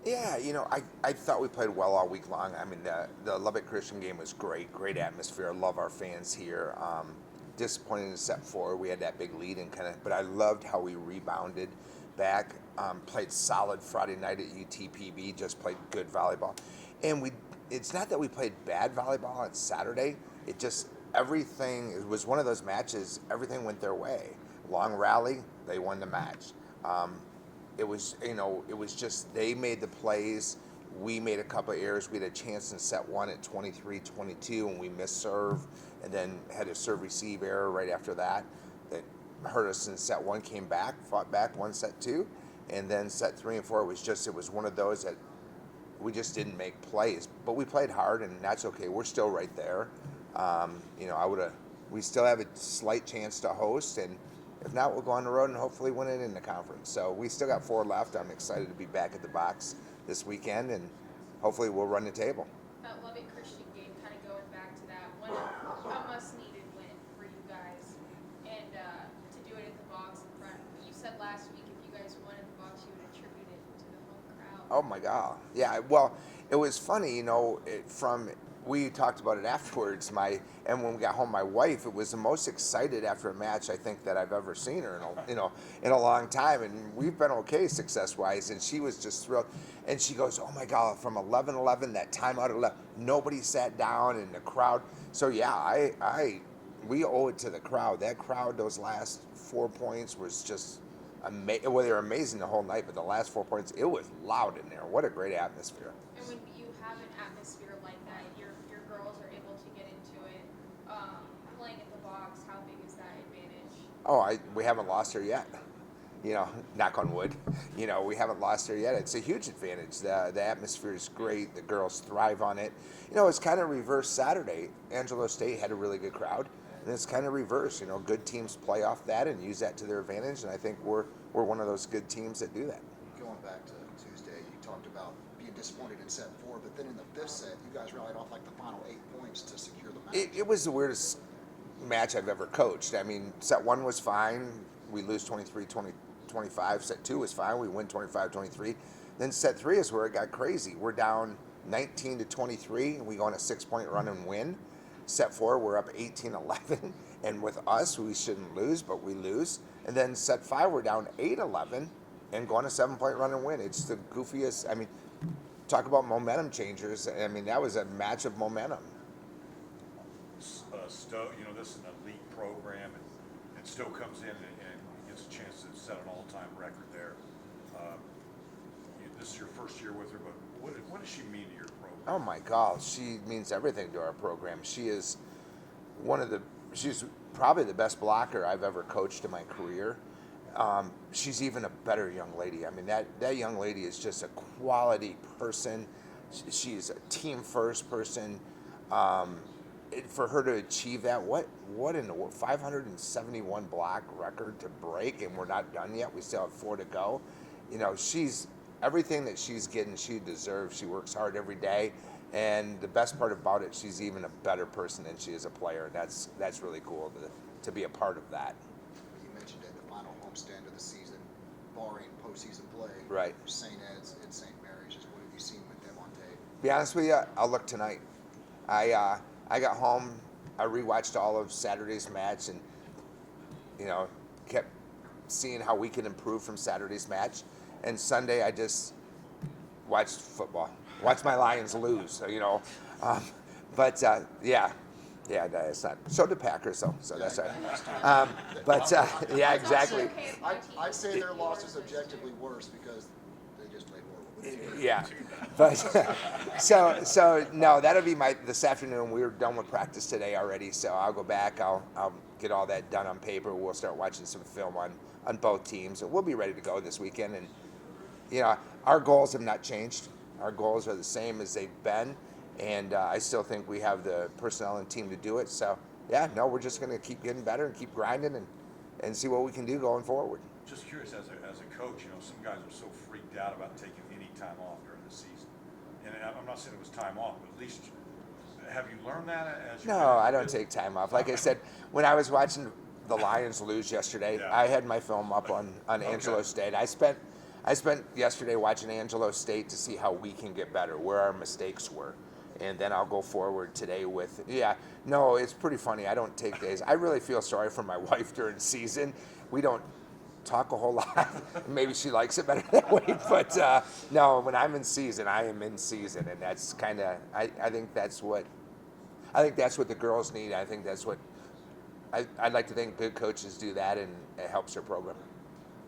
Yeah, I thought we played well all week long. I mean, the Lubbock Christian game was great, great atmosphere. I love our fans here. Disappointing in set four, we had that big lead and but I loved how we rebounded back. Played solid Friday night at UTPB. Just played good volleyball, and It's not that we played bad volleyball on Saturday. It just everything. It was one of those matches. Everything went their way. Long rally, they won the match. It was just they made the plays. We made a couple of errors. We had a chance in set one at 23-22, and we missed serve, and then had a serve receive error right after that. That hurt us in set one. Came back, fought back, won set two, and then set three and four it was one of those that we just didn't make plays. But we played hard, and that's okay. We're still right there. We still have a slight chance to host, and if not, we'll go on the road and hopefully win it in the conference. So we still got four left. I'm excited to be back at the box this weekend, and hopefully we'll run the table. That Lubbock Christian game, kind of going back to that, a must-needed win for you guys, and to do it at the box in front. You said last week if you guys won at the box, you would attribute it to the home crowd. Oh my God! Yeah. Well, it was funny, we talked about it afterwards. And when we got home, my wife, it was the most excited after a match I think that I've ever seen her in a long time. And we've been okay success-wise, and she was just thrilled. And she goes, "Oh my God!" From 11-11, that timeout at 11, nobody sat down in the crowd. So yeah, we owe it to the crowd. That crowd, those last 4 points was just amazing. Well, they were amazing the whole night, but the last 4 points, it was loud in there. What a great atmosphere. And when you have an atmosphere like that, your girls are able to get into it. Playing at the box, how big is that advantage? Oh, we haven't lost her yet. Knock on wood. We haven't lost her yet. It's a huge advantage. The atmosphere is great. The girls thrive on it. It's kind of reverse Saturday. Angelo State had a really good crowd, and it's kind of reverse. Good teams play off that and use that to their advantage, and I think we're one of those good teams that do that. Going back to Tuesday, you talked about being disappointed in set four, but then in the fifth set, you guys rallied off like the final 8 points to secure the match. It was the weirdest match I've ever coached. I mean, set one was fine. We lose 23-25. Set two was fine. We win 25-23. Then set three is where it got crazy. We're down 19-23, and we go on a 6-point run and win. Set four, we're up 18-11, and with us, we shouldn't lose, but we lose. And then set five, we're down 8-11, and go on a 7-point run and win. It's the goofiest. I mean, talk about momentum changers. I mean, that was a match of momentum. Stowe, this is an elite program, and Stowe comes in and gets a chance to set an all-time record there. This is your first year with her, but what does she mean to your program? Oh my God, she means everything to our program. She is she's probably the best blocker I've ever coached in my career. She's even a better young lady. I mean, that young lady is just a quality person. She's a team first person. For her to achieve that, what in the world, 571 block record to break, and we're not done yet. We still have 4 to go. She's everything that she's getting, she deserves. She works hard every day, and the best part about it, she's even a better person than she is a player. That's really cool to be a part of that. You mentioned at the final homestand of the season, barring postseason play, right? St. Ed's and St. Mary's. Just what have you seen with them on tape? Be honest with you, I'll look tonight. I got home, I rewatched all of Saturday's match, and kept seeing how we can improve from Saturday's match. And Sunday, I just watched football, watched my Lions lose. Yeah, that's not. So did Packers, though. So that's right. Yeah, exactly. I'd say their loss is objectively worse because they just played horrible. Yeah, but so no, that'll be this afternoon. We're done with practice today already, so I'll go back. I'll get all that done on paper. We'll start watching some film on both teams, and we'll be ready to go this weekend. And our goals have not changed. Our goals are the same as they've been, and I still think we have the personnel and team to do it. So yeah, no, we're just going to keep getting better and keep grinding and see what we can do going forward. Just curious, as a coach, some guys are so freaked out about taking any time off during the season. And I'm not saying it was time off, but at least have you learned that as you? No, I don't take time off. Like I said, when I was watching the Lions lose yesterday, I had my film up on Angelo State. I spent yesterday watching Angelo State to see how we can get better, where our mistakes were. And then I'll go forward today with, no, it's pretty funny. I don't take days. I really feel sorry for my wife during season. We don't talk a whole lot. Maybe she likes it better that way. But no, when I'm in season, I am in season. And that's kind of, I think that's what the girls need. I think that's what, I'd like to think good coaches do that, and it helps their program.